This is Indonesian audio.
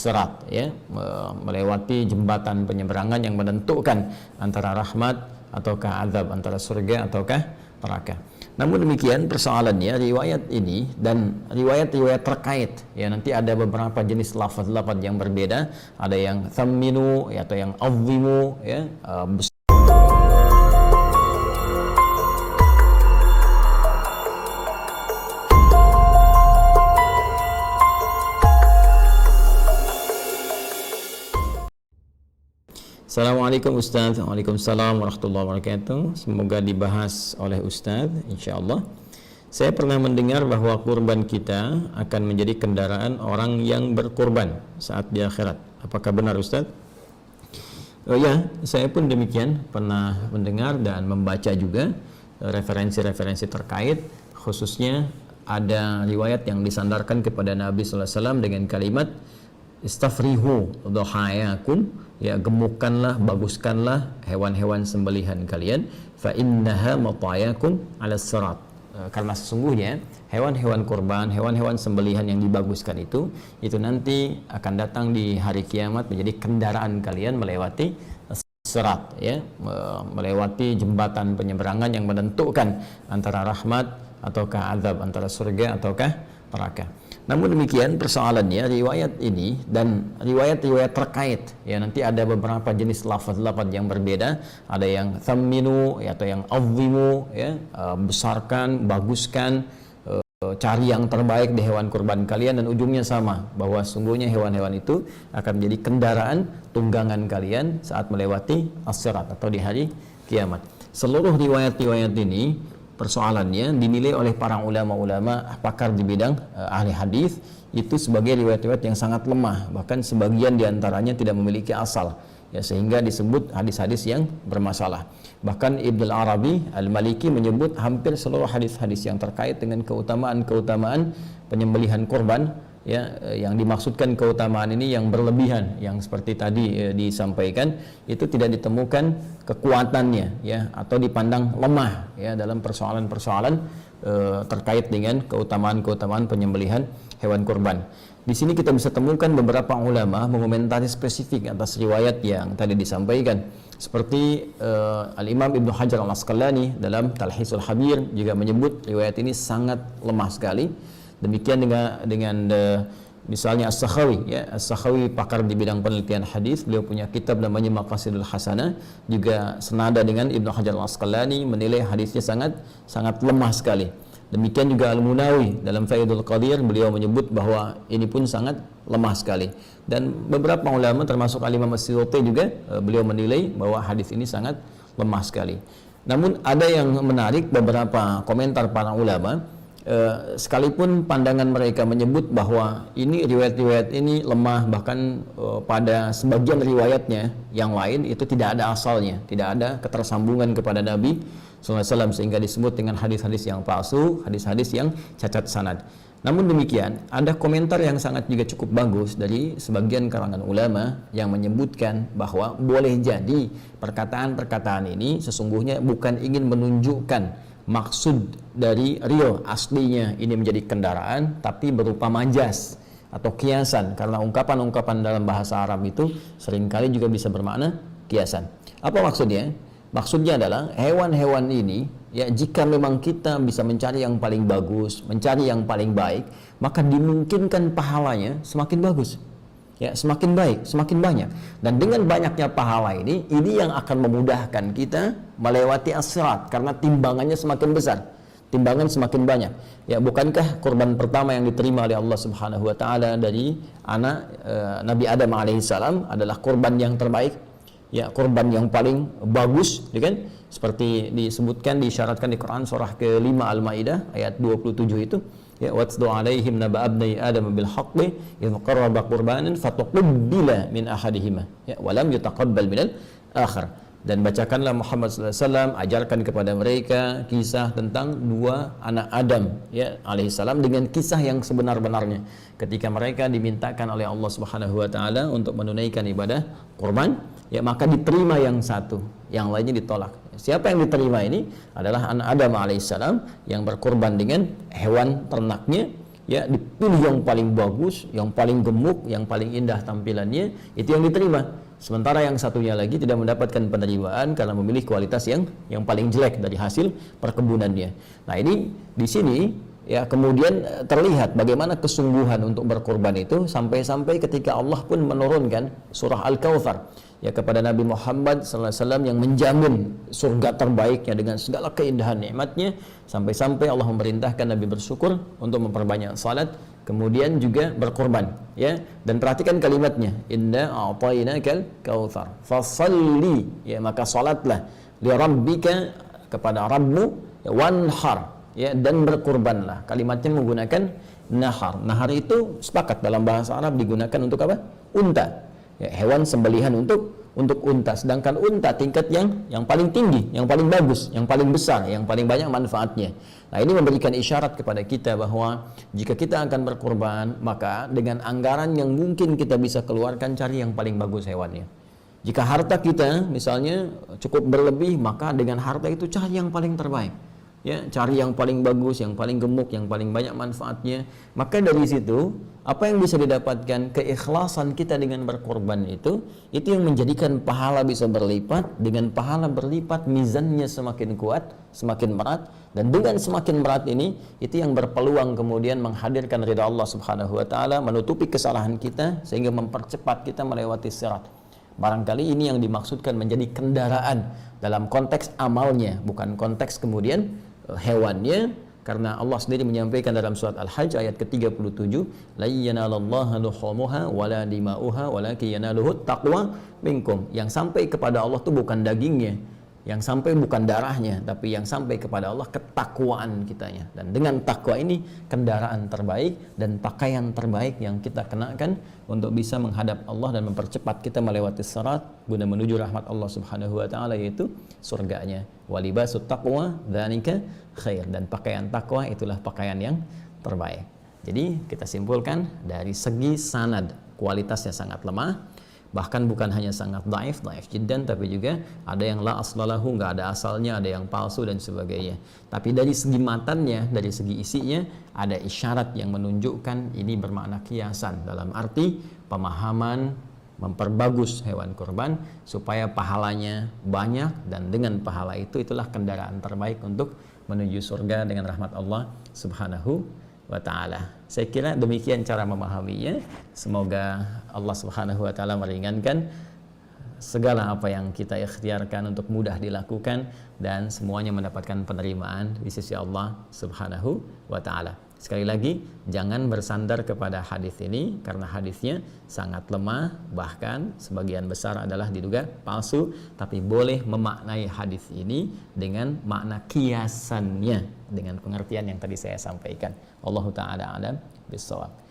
as-sirat, ya, melewati jembatan penyeberangan yang menentukan antara rahmat ataukah azab, antara surga ataukah neraka. Namun demikian persoalannya riwayat ini dan riwayat-riwayat terkait, ya, nanti ada beberapa jenis lafaz-lafaz yang berbeda, ada yang thamminu, ya, atau yang azzimu, ya, Assalamualaikum Ustaz. Waalaikumsalam warahmatullahi wabarakatuh. Semoga dibahas oleh Ustaz, insyaallah. Saya pernah mendengar bahwa kurban kita akan menjadi kendaraan orang yang berkurban saat di akhirat. Apakah benar Ustaz? Ya, saya pun demikian pernah mendengar dan membaca juga referensi-referensi terkait, khususnya ada riwayat yang disandarkan kepada Nabi sallallahu alaihi wasallam dengan kalimat istafrihu dhahayakum, ya, gemukkanlah, baguskanlah hewan-hewan sembelihan kalian, fa innaha matayakum 'alas sirat. Karena sesungguhnya hewan-hewan kurban, hewan-hewan sembelihan yang dibaguskan itu nanti akan datang di hari kiamat menjadi kendaraan kalian melewati sirat, ya, melewati jembatan penyeberangan yang menentukan antara rahmat ataukah azab, antara surga ataukah neraka. Namun demikian persoalannya riwayat ini dan riwayat-riwayat terkait, ya, nanti ada beberapa jenis lafaz-lafaz yang berbeda, ada yang thamminu, ya, atau yang azzimu, ya, besarkan, baguskan, cari yang terbaik di hewan kurban kalian, dan ujungnya sama, bahwa sungguhnya hewan-hewan itu akan menjadi kendaraan tunggangan kalian saat melewati as-sirat atau di hari kiamat. Seluruh riwayat-riwayat ini persoalannya dinilai oleh para ulama-ulama pakar di bidang ahli hadis itu sebagai riwayat-riwayat yang sangat lemah, bahkan sebagian diantaranya tidak memiliki asal, ya, sehingga disebut hadis-hadis yang bermasalah. Bahkan Ibnu Arabi Al-Maliki menyebut hampir seluruh hadis-hadis yang terkait dengan keutamaan-keutamaan penyembelihan kurban, ya, yang dimaksudkan keutamaan ini yang berlebihan, yang seperti tadi disampaikan, itu tidak ditemukan kekuatannya, ya, atau dipandang lemah, ya, dalam persoalan-persoalan terkait dengan keutamaan-keutamaan penyembelihan hewan kurban. Di sini kita bisa temukan beberapa ulama mengomentari spesifik atas riwayat yang tadi disampaikan, seperti Al-Imam Ibnu Hajar Al-Asqalani dalam Talhisul Habir juga menyebut riwayat ini sangat lemah sekali. Demikian dengan misalnya As-Sakhawi, ya, As-Sakhawi pakar di bidang penelitian hadis, beliau punya kitab namanya Maqasidul Hasanah, juga senada dengan Ibnu Hajar Al-Asqalani, menilai hadisnya sangat lemah sekali. Demikian juga Al-Munawi dalam Faidul Qadir, beliau menyebut bahwa ini pun sangat lemah sekali. Dan beberapa ulama termasuk Al-Imam As-Suyuti juga beliau menilai bahwa hadis ini sangat lemah sekali. Namun ada yang menarik, beberapa komentar para ulama, sekalipun pandangan mereka menyebut bahwa ini riwayat-riwayat ini lemah, bahkan pada sebagian riwayatnya yang lain itu tidak ada asalnya, tidak ada ketersambungan kepada Nabi SAW, sehingga disebut dengan hadis-hadis yang palsu, hadis-hadis yang cacat sanad. Namun demikian, ada komentar yang sangat juga cukup bagus dari sebagian kalangan ulama yang menyebutkan bahwa boleh jadi perkataan-perkataan ini sesungguhnya bukan ingin menunjukkan maksud dari real aslinya ini menjadi kendaraan, tapi berupa majas atau kiasan, karena ungkapan-ungkapan dalam bahasa Arab itu seringkali juga bisa bermakna kiasan. Apa maksudnya? Maksudnya adalah hewan-hewan ini, ya, jika memang kita bisa mencari yang paling bagus, mencari yang paling baik, maka dimungkinkan pahalanya semakin bagus, ya, semakin baik, semakin banyak. Dan dengan banyaknya pahala ini yang akan memudahkan kita melewati as-sirat, karena timbangannya semakin besar, timbangan semakin banyak. Ya, bukankah kurban pertama yang diterima oleh Allah Subhanahu wa taala dari anak Nabi Adam alaihissalam adalah kurban yang terbaik, ya, kurban yang paling bagus, ya kan? Seperti disebutkan, disyaratkan di Quran surah ke-5 Al-Maidah ayat 27 itu, ya, watlu alaihim naba abnai adam bil haqqi idh qarraba qurbanan fatuqbila min ahadihima, ya, wa lam yutaqabbal minal akhar. Dan bacakanlah Muhammad sallallahu alaihi wasallam, ajarkan kepada mereka kisah tentang dua anak Adam, ya, alaihissalam, dengan kisah yang sebenar-benarnya ketika mereka dimintakan oleh Allah Subhanahu wa taala untuk menunaikan ibadah kurban, ya, maka diterima yang satu, yang lainnya ditolak. Siapa yang diterima ini adalah anak Adam alaihissalam yang berkurban dengan hewan ternaknya, ya dipilih yang paling bagus, yang paling gemuk, yang paling indah tampilannya, itu yang diterima. Sementara yang satunya lagi tidak mendapatkan penerimaan karena memilih kualitas yang paling jelek dari hasil perkebunannya. Nah, ini di sini ya kemudian terlihat bagaimana kesungguhan untuk berkorban itu, sampai-sampai ketika Allah pun menurunkan surah Al-Kautsar ya kepada Nabi Muhammad SAW yang menjamin surga terbaiknya dengan segala keindahan nikmatnya, sampai-sampai Allah memerintahkan Nabi bersyukur untuk memperbanyak salat, kemudian juga berkorban ya. Dan perhatikan kalimatnya, inna a'tainakal kautsar fasalli, ya maka salatlah li rabbika, kepada Rabbmu, ya, wanhar, ya, dan berkorbanlah. Kalimatnya menggunakan nahar. Nahar itu sepakat dalam bahasa Arab digunakan untuk apa? Unta. Ya, hewan sembelihan untuk unta. Sedangkan unta tingkat yang paling tinggi, yang paling bagus, yang paling besar, yang paling banyak manfaatnya. Nah, ini memberikan isyarat kepada kita bahwa jika kita akan berkorban, maka dengan anggaran yang mungkin kita bisa keluarkan, cari yang paling bagus hewannya. Jika harta kita misalnya cukup berlebih, maka dengan harta itu cari yang paling terbaik. Ya, cari yang paling bagus, yang paling gemuk, yang paling banyak manfaatnya. Maka dari situ, apa yang bisa didapatkan, keikhlasan kita dengan berkorban itu yang menjadikan pahala bisa berlipat. Dengan pahala berlipat, mizannya semakin kuat, semakin berat, dan dengan semakin berat ini, itu yang berpeluang kemudian menghadirkan ridha Allah Subhanahu wa taala, menutupi kesalahan kita sehingga mempercepat kita melewati sirat. Barangkali ini yang dimaksudkan menjadi kendaraan dalam konteks amalnya, bukan konteks kemudian hewannya, karena Allah sendiri menyampaikan dalam surat Al-Hajj ayat ke-37, la yanalallaha luhumuha wala dima'uha walakin yanaluhut taqwa minkum. Yang sampai kepada Allah itu bukan dagingnya, yang sampai bukan darahnya, tapi yang sampai kepada Allah ketakwaan kitanya. Dan dengan takwa ini kendaraan terbaik dan pakaian terbaik yang kita kenakan untuk bisa menghadap Allah dan mempercepat kita melewati sirat guna menuju rahmat Allah Subhanahu wa taala, yaitu surganya. Walibasut taqwa dzalika khair, dan pakaian takwa itulah pakaian yang terbaik. Jadi kita simpulkan dari segi sanad kualitasnya sangat lemah. Bahkan bukan hanya sangat daif jiddan, tapi juga ada yang la aslalahu, nggak ada asalnya, ada yang palsu dan sebagainya. Tapi dari segi matannya, dari segi isinya, ada isyarat yang menunjukkan ini bermakna kiasan, dalam arti pemahaman memperbagus hewan kurban supaya pahalanya banyak, dan dengan pahala itu itulah kendaraan terbaik untuk menuju surga dengan rahmat Allah Subhanahu wa ta'ala. Saya kira demikian cara memahaminya. Semoga Allah Subhanahu wa ta'ala meringankan segala apa yang kita ikhtiarkan untuk mudah dilakukan, dan semuanya mendapatkan penerimaan di sisi Allah Subhanahu wa ta'ala. Sekali lagi, jangan bersandar kepada hadis ini karena hadisnya sangat lemah, bahkan sebagian besar adalah diduga palsu, tapi boleh memaknai hadis ini dengan makna kiasannya, dengan pengertian yang tadi saya sampaikan. Wallahu ta'ala a'lam bishawab.